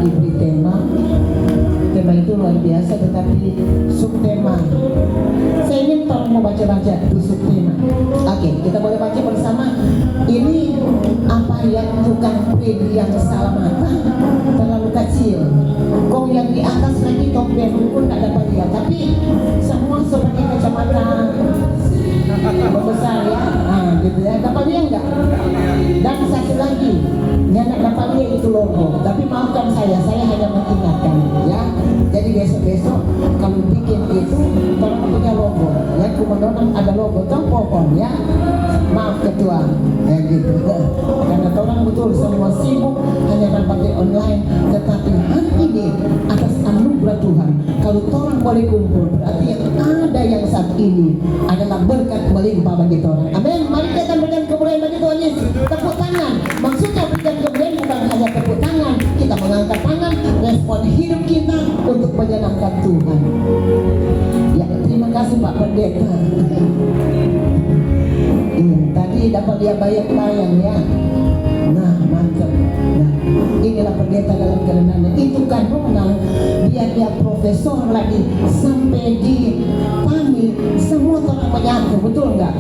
diberi tema itu luar biasa, tetapi subtema. Saya ingin tolong mau baca-baca di subtema. Oke, kita boleh baca bersama. Ini apa yang tukang pin yang salah mata terlalu kecil, kok yang di atas lagi topeng pun tidak dapat lihat, tapi semua seperti kacamata besar ya, gitu ya, dapat lihat enggak? Dan satu lagi yang dapat lihat itu logo, tapi maafkan saya hanya mengingatkan ya. Jadi besok-besok kalau bikin itu tolong punya logo ya, Kumandonang ada logo toh pohon ya. Maaf ketua ya gitu, karena orang betul semua sibuk hanya dapat online, tetapi hari ini atas anugerah Tuhan kalau orang boleh kumpul berarti ada yang saat ini adalah berkat melimpah bagi orang. Amin. Mari kita berikan kemuliaan bagi Tuhan Yesus. Tepuk tangan, maksudnya berikan kemuliaan bukan hanya tepuk tangan, kita mengangkat tangan, respon hidup kita untuk menyenangkan Tuhan. Ya, terima kasih Pak Pendeta. Iya, tadi dapat dia bayang-bayang ya. Nah, mantap. Nah, inilah pendeta dalam kerendahan. Itu kan Ronald, dia profesor lagi sampai di kami semua orang menyatu, betul nggak?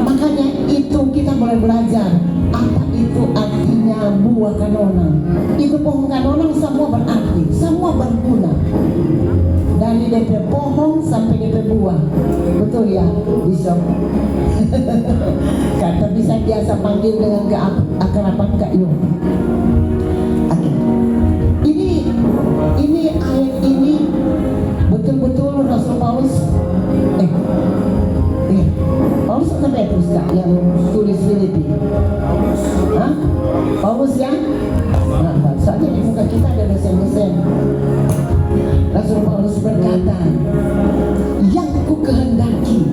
Makanya itu kita boleh belajar apa itu artinya buah kanonang. Itu pohon kanonang semua berarti, semua berguna. Dari DP pohon sampai DP buah, betul ya, bisa. Kata bisa biasa panggil dengan keakraban Kak Yo. Ini ayat ini betul-betul Rasul Paulus Paulus atau Petrus Kak yang tulis Filipi? Hah? Paulus ya? Nah, soalnya di muka kita ada dosen-dosen. Rasul Paulus berkata, yang ku kehendaki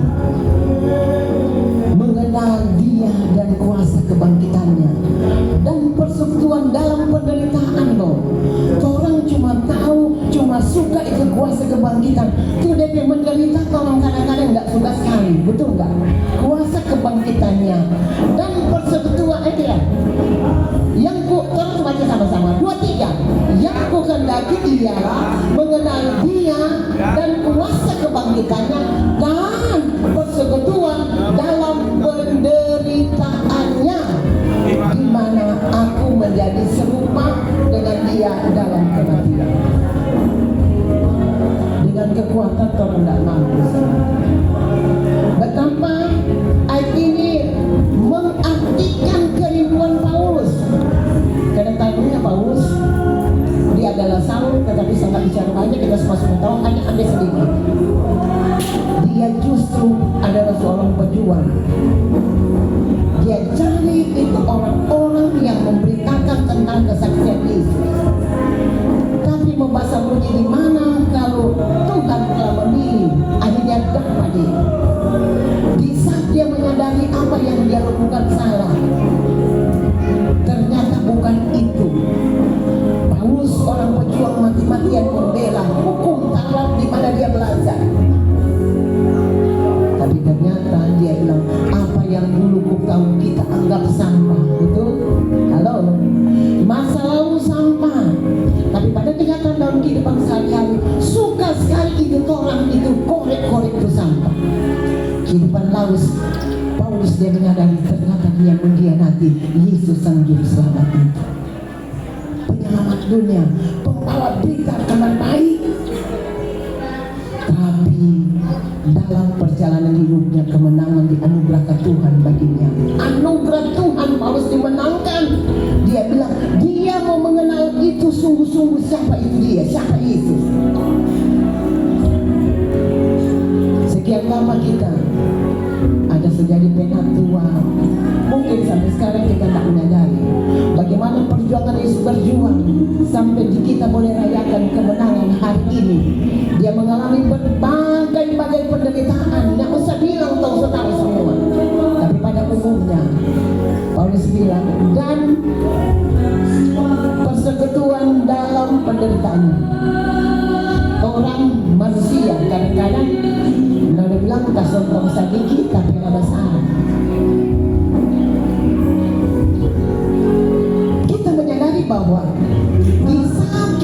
mengenal dia dan kuasa kebangkitannya dan persekutuan dalam penderitaan loh. Orang cuma tahu, cuma suka itu kuasa kebangkitan. Itu dia menderita, orang kadang-kadang nggak suka sekali, betul nggak? Kuasa kebangkitannya dan persekutuan itu ya. Yang ku, terus baca sama-sama, 2, 3. Yang ku kehendaki ialah mengenal dia dan kuasa kebangkitannya dan persekutuan dalam penderitaannya, di mana aku menjadi serupa dengan dia dalam kematian. Dengan kekuatan Tuhan tidak mampu. Betapa ayat ini mengartikan kerinduan Paulus. Karena tadinya Paulus dia adalah Saul, tetapi sangat bicara banyak, kita semua sudah tahu, hanya ambil sedikit. Dia justru adalah seorang pejuang. Dia cari itu orang-orang yang memberitakan tentang kesaksian Yesus. Tapi membaca bunyi di mana kalau Tuhan telah memilih, akhirnya dapat dia. Di saat dia menyadari apa yang dia lakukan salah, ternyata bukan itu. Paulus orang pejuang mati-matian membela hukum Taurat di mana dia belajar. Tapi ternyata dia bilang, apa yang dulu ku tahu kita anggap sampah, betul? Halo, masa lalu sampah. Tapi pada kenyataan dalam kehidupan sehari-hari, suka sekali itu orang itu korek-korek itu sampah. Kehidupan Paulus dia menyadari ternyata dia mengkhianati Yesus sang juru selamat itu. Penyelamat dunia, pembawa berita kabar baik. Tapi dalam perjalanan hidupnya kemenangan dianugerahkan Tuhan baginya. Anugerah Tuhan Paulus dimenangkan. Dia bilang dia mau mengenal itu sungguh-sungguh siapa itu dia, siapa Yesus. Sekian lama kita ada sejadi penatua. Mungkin sampai sekarang kita tak menyadari bagaimana perjuangan Yesus berjuang sampai kita boleh rayakan kemenangan hari ini. Dia mengalami berbagai penderitaan, tidak usah bilang tahu semua. Tapi pada umumnya Paulus bilang, dan persekutuan dalam penderitaan. Orang manusia kadang-kadang udah bilang kasontong sedikit tapi ada masalah. Kita menyadari bahwa di saat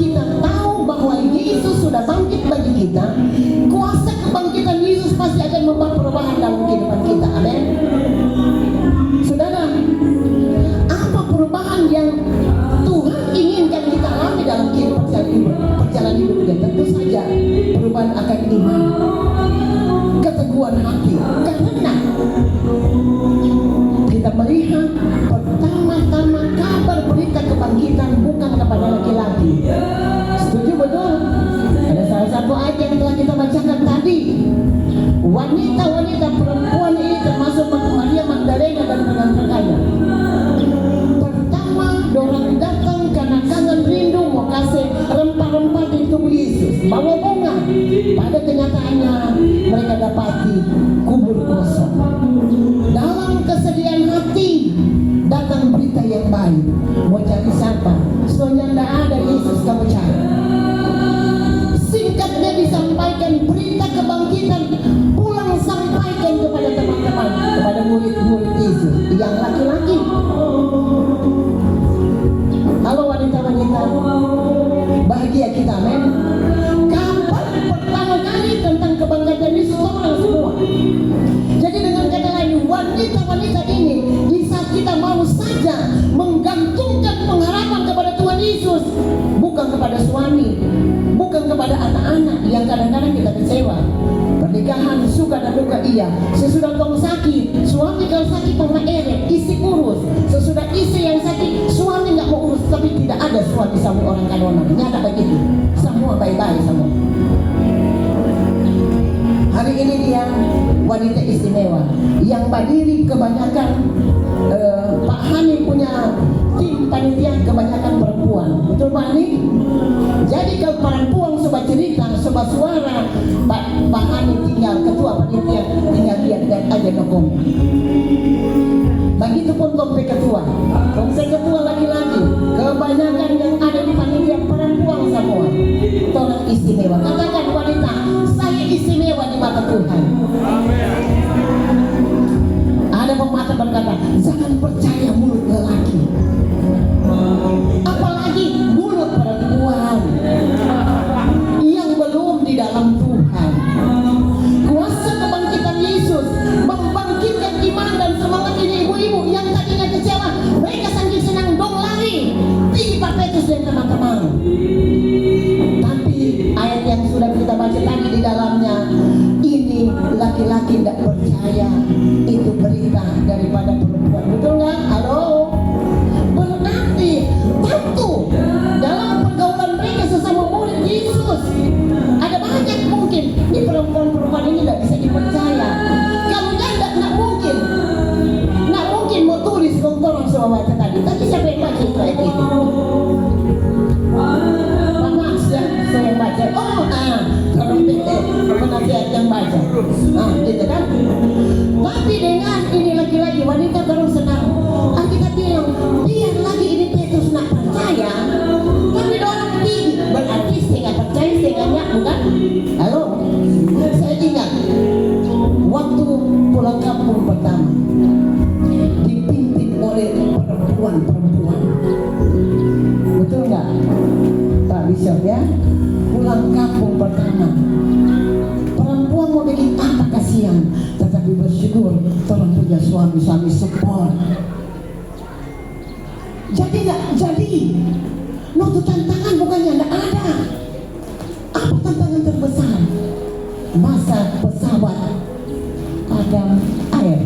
jalan hidup dia, tentu saja perubahan akan iman, keteguhan hati. Karena kita melihat pertama-tama kabar berita kebangkitan bukan kepada laki-laki. Setuju betul? Ada salah satu ayat yang telah kita bacakan tadi. Wanita-wanita perempuan ini termasuk Maria Magdalena dan rekan-rekannya. Pertama, dorang datang karena kangen rindu mau kasih rempah-rempah di tubuh Yesus, bawa bunga. Pada kenyataannya mereka dapati kubur kosong. Dalam kesedihan hati datang berita yang baik. Mau cari siapa? Soalnya tidak ada Yesus kamu cari. Singkatnya disampaikan berita kebangkitan, pulang sampaikan kepada teman-teman, kepada murid-murid Yesus yang laki-laki. Halo wanita-wanita, bahagia kita, men. Kapan pertama kali tentang kebangkitan Yesus orang semua? Jadi dengan kata lain, wanita-wanita ini di saat kita mau saja menggantungkan pengharapan kepada Tuhan Yesus, bukan kepada suami, bukan kepada anak-anak yang kadang-kadang kita kecewa. Pernikahan suka dan duka iya. Sesudah tong sakit, suami kalau sakit tong eret, isi urus. Sesudah istri yang sakit, suami nggak mau urus. Tapi tidak ada suami sama orang kadonan. Nyata begitu. Semua baik-baik semua. Hari ini dia wanita istimewa yang berdiri kebanyakan Pak Hani punya tim panitia kebanyakan perempuan. Betul Pak Hani? Jadi kalau perempuan coba cerita, coba suara, Pak Hani tinggal ketua panitia, tinggal lihat dan aja nokom. Begitupun kompe ketua laki-laki, kebanyakan yang ada di panitia perempuan semua. Tolong istimewa. Katakan wanita, saya istimewa di mata Tuhan. Ada pepatah berkata, jangan percaya mulut lelaki, apalagi mulut perempuan yang belum di dalam Tuhan. Kuasa kebangkitan Yesus membangkitkan iman dan semangat ini ibu-ibu yang tadinya kecewa. Mereka saking senang dong lari pergi Pak Petrus dan teman-teman. Tapi ayat yang sudah kita baca tadi di dalamnya, ini laki-laki tidak percaya itu berita daripada perempuan. Betul nggak? Halo? Berarti tentu dalam pergaulan mereka sesama murid Yesus ada banyak mungkin ini perempuan-perempuan ini tidak bisa dipercaya. Kalau janda nggak mungkin mau tulis orang semua baca tadi. Tapi siapa yang baca itu ayat itu? Mama saya yang baca. Orang penasihat yang baca. Gitu kan? Tapi dengan ini lagi-lagi wanita terus senang. Kita bilang biar lagi ini Petrus nak percaya, tapi orang tinggi berarti saya nggak percaya, saya nggak nyak, bukan? Halo, saya ingat waktu pulang kampung pertama dipimpin oleh perempuan. Betul nggak, Pak Bishop ya? Pulang kampung pertama, perempuan mau bikin apa kasihan, tetapi bersyukur tolong punya suami support. Jadi waktu tantangan bukannya tidak ada. Apa tantangan terbesar? Masa pesawat padam air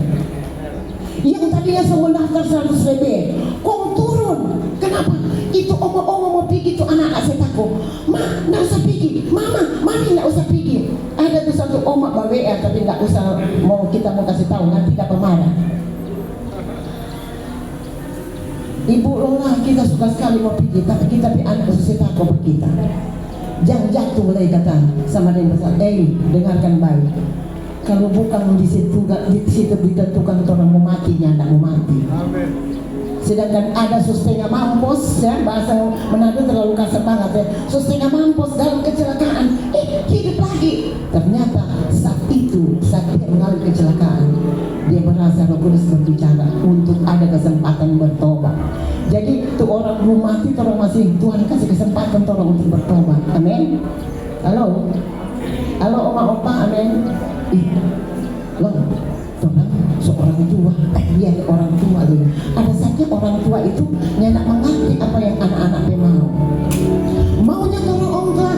yang tadinya semendaftar 100.000 kok turun. Kenapa? Itu omong-omong mau pergi, itu anak-anak saya takut. Ma, nggak usah pergi. Mama, mami nggak usah pergi. Ada tuh satu omak WA, tapi nggak usah kita mau kasih tahu, nanti dapat marah. Ibu Lola, kita suka sekali mau pergi, tapi kita anak susah takut kita. Jangan jatuh mulai kata sama dia besar. Dengarkan baik. Kalau bukan di situ ditentukan orang mau matinya, tidak mau mati. Amen. Sedangkan ada sustena mampus ya, bahasa Manado terlalu kasar banget ya. Sustena mampus dalam kecelakaan, hidup lagi. Ternyata saat dia mengalami kecelakaan, dia merasa Roh Kudus berbicara untuk ada kesempatan bertobat. Jadi tuh orang belum mati, orang masih Tuhan kasih kesempatan orang untuk bertobat. Amin. Halo oma opa, amin. Loh, seorang tua, dia orang tua loh. Ada saja orang tua itu nyenak mengerti apa yang anak-anaknya mau. Maunya kalau orang tua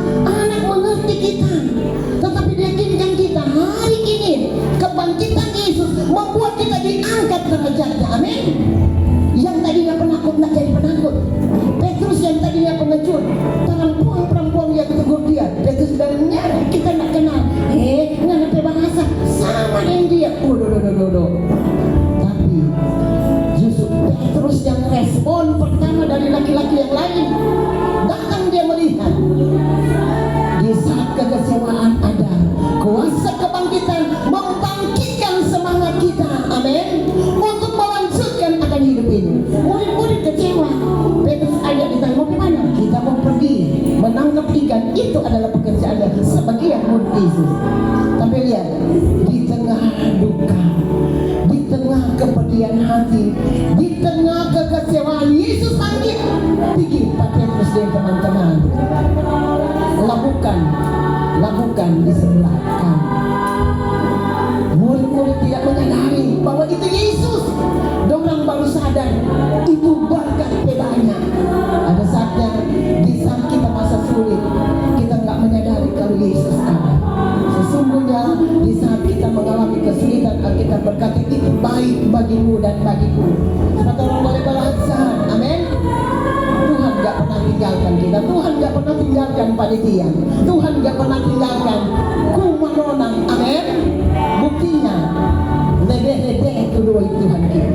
itu adalah pekerjaannya sebagian murid Yesus. Tapi lihat, di tengah duka, di tengah kepedihan hati, di tengah kekecewaan, Yesus panggil, pergi Pak Petrus dan teman-teman, lakukan di sebelah kanan. Murid-murid tidak menyadari bahwa itu Yesus. Dorang baru sadar itu berkat banyak. Ada saatnya di saat kita masa sulit, kita nggak menyadari kalau Yesus ada. Sesungguhnya di saat kita mengalami kesulitan, kita berkata itu baik bagimu dan bagiku. Supaya orang boleh beralasan, amin. Tuhan gak pernah tinggalkan kita. Tuhan gak pernah tinggalkan panitia. Tuhan gak pernah tinggalkan kumanonang, amin. Buktinya lebih-lebih kedua Tuhan kita.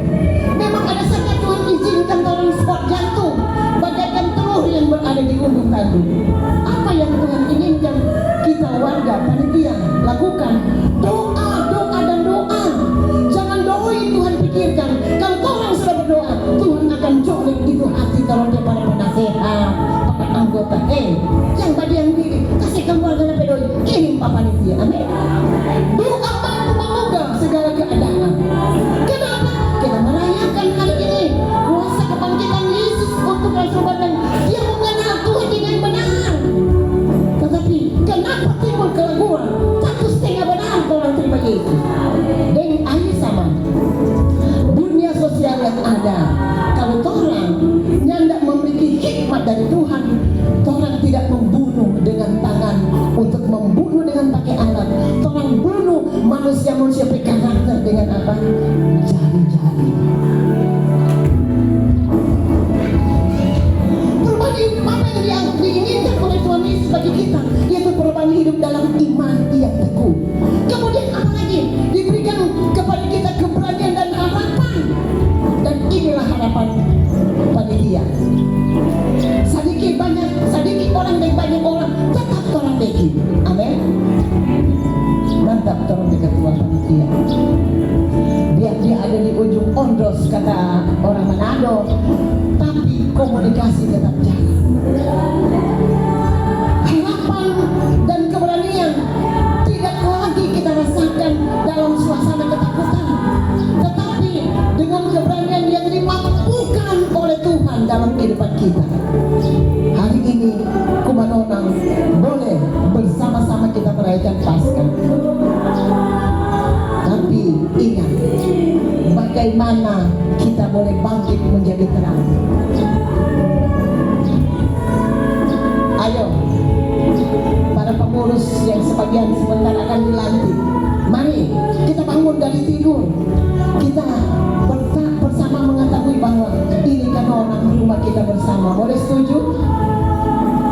Memang ada saatnya Tuhan izinkan orang sport jantung bagaikan telur yang berada di undung kandung. Apa yang Tuhan inginkan kita warga panitia lakukan? Doa dan doa. Jangan doa yang Tuhan pikirkan. Kalau orang sudah berdoa, Tuhan akan colek itu hati kalau dia para penasehat, para anggota. Yang bagian diri kasihkan warga pedoi, kirim pak panitia, amin. Doa mampu mengubah segala keadaan. Kenapa? Kita merayakan hari ini kuasa kebangkitan Yesus untuk Rasul Bandang. Dia mengenal Tuhan dengan benar. Tetapi kenapa timbul keraguan? Satu setengah benar orang terima Yesus. Dengan air sama dunia sosial yang ada, kalau orang yang tidak memiliki hikmat dari Tuhan, orang tidak membunuh dengan tangan untuk membunuh dengan pakai alat. Orang bunuh manusia berkarakter dengan apa? Jari-jari. Perubahan hidup apa yang diinginkan oleh Tuhan Yesus bagi kita, yaitu perubahan hidup dalam iman yang teguh. Kemudian apa lagi? Diberikan kepada kita keberanian dan harapan. Dan inilah harapan panitia. Sedikit orang dan banyak orang, tetap orang deki. Amin. Mantap orang dekat Tuhan panitia. Biar dia ada di ujung ondos kata orang Manado, tapi komunikasi tetap jalan. Harapan dan keberanian tidak lagi kita rasakan dalam suasana ketakutan, tetapi dengan keberanian yang dimampukan oleh Tuhan dalam kehidupan kita. Hari ini Kumanonang boleh bersama-sama kita merayakan Paskah. Tapi ingat, bagaimana kita boleh bangkit menjadi terang. Ayo, para pengurus yang sebagian sebentar akan dilantik, mari kita bangun dari tidur. Kita bersama mengetahui bahwa ini kan orang rumah kita bersama. Boleh setuju?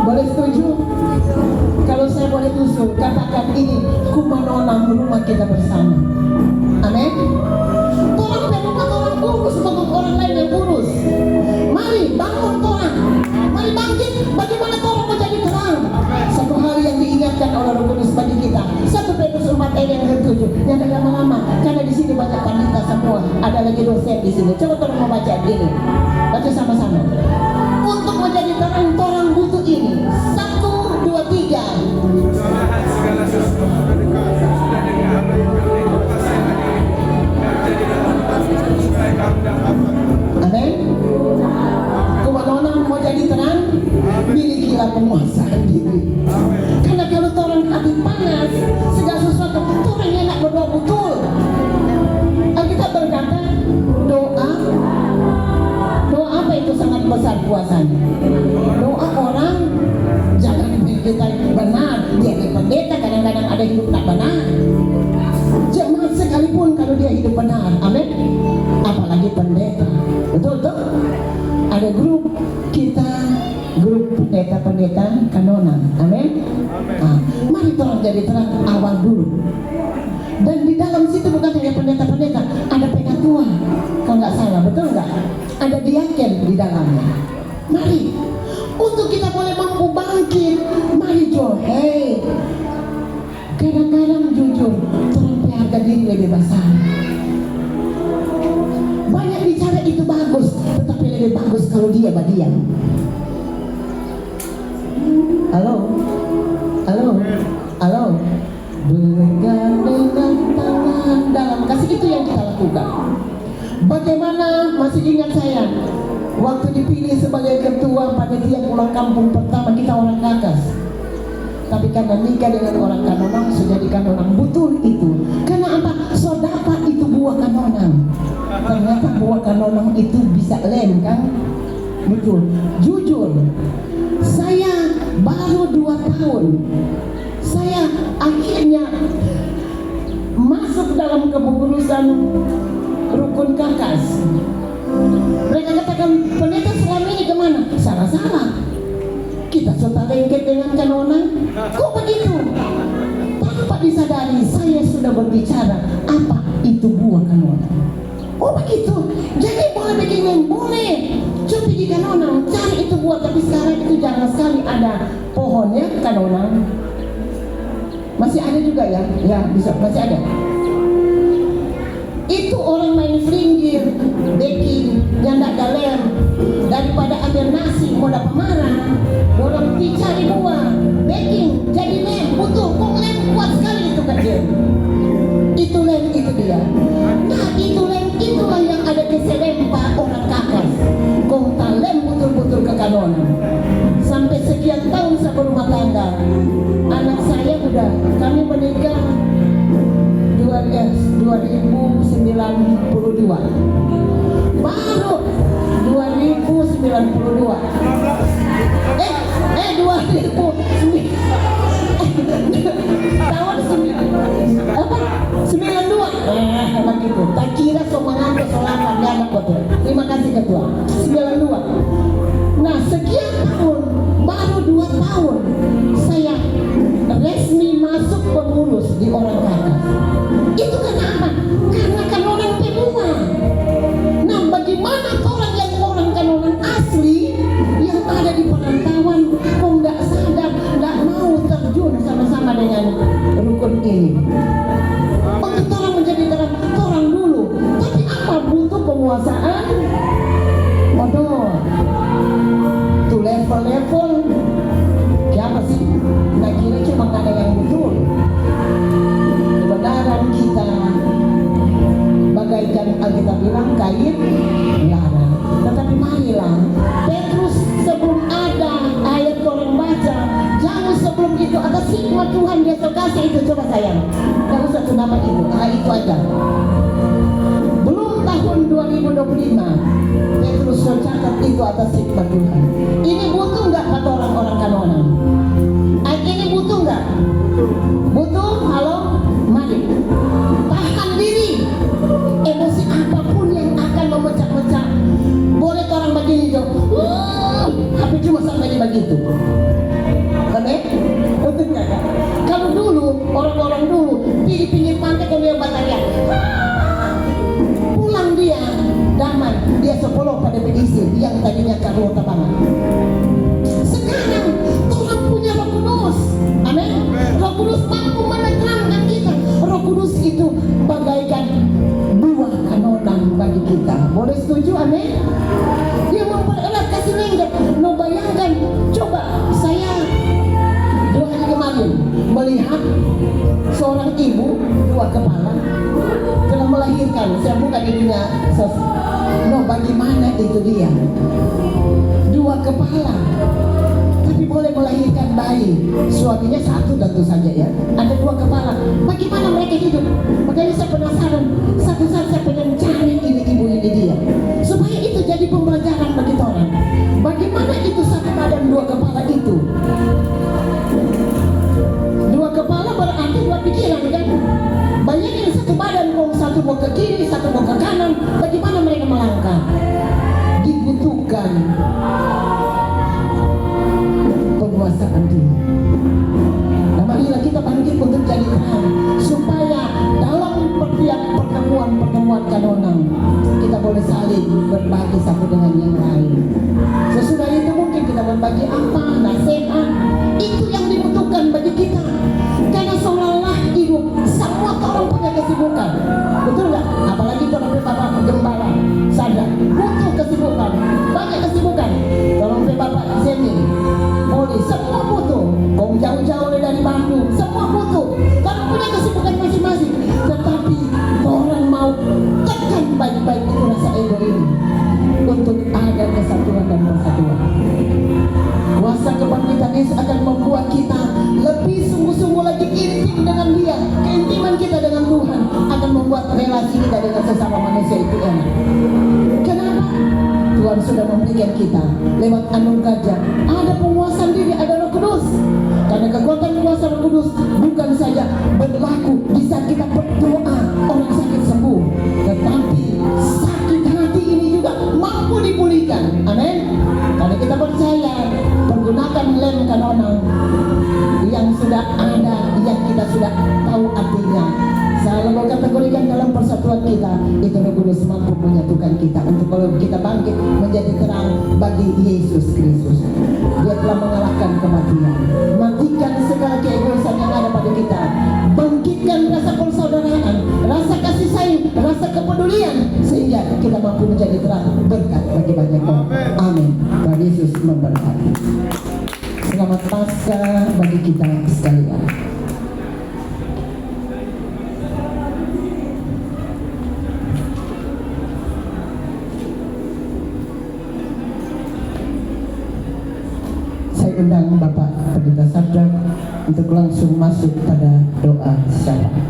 Boleh setuju? Kalau saya boleh usul, katakan ini Kumanonang rumah kita bersama. Amin. Tolong penuhkan orang kurus untuk orang lain yang kurus. Mari bangun Tuhan. Mari bangkit. Bagaimana Tuhan menjadi terang? Satu hal yang diingatkan oleh Roh Kudus bagi kita. 1 Petrus 4 ayat yang ke-7. Yang tidak lama-lama, karena di sini banyak panitia semua. Ada lagi dosen di sini. Coba tolong membaca ini. Baca sama-sama. Untuk menjadi terang, orang butuh ini. 1, 2, 3. Segala sesuatu berdekat sudah dengan apa yang berdekat supaya kamu dapat. Amin. Kumanonang mau jadi terang, milikilah penguasaan diri. Karena kalau orang hati panas, segala sesuatu orang enak berdoa betul. Alkitab berkata doa apa itu sangat besar kuasanya. Doa orang jangan kita benar. Dia pendeta kadang-kadang ada hidup tak benar. Jemaat sekalipun kalau dia hidup benar, amin. Apalagi pendeta, betul tuh. Ada grup kita, grup pendeta Kanonan, amin. Mari tolong jadi terang awal dulu. Dan di dalam situ bukan hanya pendeta-pendeta, ada pengatua, kalau nggak salah, betul nggak? Ada diaken di dalamnya. Mari, untuk kita boleh mampu bangkit, mari Johei. Kadang-kadang jujur, tolong harga diri lebih besar. Banyak bicara itu bagus, tetapi lebih bagus kalau dia badian. Halo, bergandengan tangan dalam kasih, itu yang kita lakukan. Bagaimana, masih ingat saya waktu dipilih sebagai ketua panitia pulang kampung pertama, kita orang Kakas, tapi karena nikah dengan orang Kanonang, jadi Kanonang betul itu. Karena apa? Sodapa itu buah Kanonang. Ternyata buah Kanonang itu bisa lem kan? Betul. Jujur, saya baru 2 tahun, saya akhirnya masuk dalam kepengurusan rukun Kakas. Mereka katakan, pendeta selama ini kemana? Salah-salah, kita serta lengket dengan Kanonang. Kok begitu? Tanpa disadari saya sudah berbicara apa itu buah Kanonang. Oh begitu. Jadi boleh begini, boleh cuti di Kanonang, cari itu buah. Tapi sekarang itu jarang sekali ada pohonnya Kanonang. Masih ada juga ya? Ya bisa, masih ada. Itu orang main flinggir, baking, nyandak galer, daripada ambil nasi mau dapat marah, orang pergi cari buah, baking, jadi lem, betul, kok lem kuat sekali itu kecil. Itu lem, itu dia. Nah itu lem, itulah yang ada di Serempa orang Kakas. Kong lem betul-betul ke Kanonang. Sampai sekian tahun saya berumah tangga, anak saya udah, kami menikah 2092, baru 2092, 2000 tahun 92, begitu. Tak kira semangat selama anak betul. Terima kasih ketua. 92. Nah sekian tahun, baru 2 tahun saya resmi masuk pengurus di orang Kakas. Itu kenapa? Karena Kanonang Pemua. Nah bagaimana orang Kanonang asli yang ada di perantauan kok nggak sadar, nggak mau terjun sama-sama dengan rukun ini. Untuk orang menjadi orang dulu, tapi apa butuh penguasaan? Waduh, tuh level-level. Siapa sih? Nah kira cuma ada yang betul. Kebenaran kita bagaikan Alkitab bilang kain lara. Tetapi marilah, Petrus sebelum ada ayat orang baca, jauh sebelum itu atas hikmat Tuhan dia kasih itu. Coba sayang, kalau satu nama itu, itu aja. Belum tahun 2025 Petrus mencatat itu atas hikmat Tuhan. Ini butuh nggak kata orang-orang Kanonang? Ini butuh nggak? Butuh. Halo, mari tahan diri. Emosi apapun yang akan memecah-mecah, boleh orang begini tuh, tapi cuma sampai di begitu. Benar? Betul nggak? Kalau dulu orang-orang dulu di pinggir pantai kalau dia batalnya, pulang dia damai, dia sepuluh pada pedisi yang tadinya karo tabangan. Sekarang Tuhan punya Roh Kudus, amin. Roh Kudus mampu menerangkan kita. Roh Kudus itu bagaikan buah Kanonang bagi kita. Boleh setuju, amin. Dia mempererat kasih lengket. No bayangkan, coba saya 2 hari kemarin melihat seorang ibu 2 kepala telah melahirkan. Saya buka dirinya. No, bagaimana itu dia 2 kepala tapi boleh melahirkan bayi. Suaminya 1 tentu saja ya, ada 2 kepala. Bagaimana mereka hidup? Makanya saya penasaran. Satu saat saya pengen cari ini ibu ini dia, supaya itu jadi pembelajaran bagi orang. Bagaimana itu satu badan 2 kepala itu? 2 kepala berarti 2 pikiran kan? Bayangin satu badan, satu mau ke kiri, satu mau ke kanan. Bagaimana mereka melangkah? Dibutuhkan penguasaan Tuhan. Nah marilah kita bangkit untuk jadi terang. yang kanonang, yang sudah ada, yang kita sudah tahu artinya. Selalu kategorikan dalam persatuan kita, itu Roh Kudus mampu menyatukan kita untuk kalau kita bangkit menjadi terang bagi Yesus Kristus. Dia telah mengalahkan kematian, matikan segala keegoisan yang ada pada kita, bangkitkan rasa persaudaraan, rasa kasih sayang, rasa kepedulian, sehingga kita mampu menjadi terang berkat bagi banyak orang. Amin. Tuhan Yesus memberkati. Selamat Paskah bagi kita sekalian. Saya undang Bapak Pendeta Sadrak untuk langsung masuk pada doa syafaat.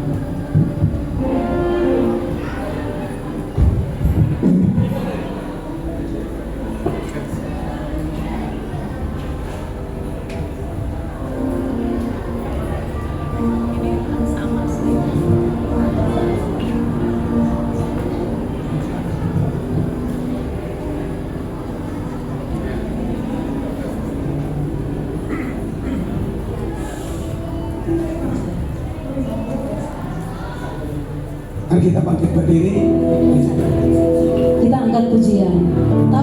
Mari kita bangkit berdiri.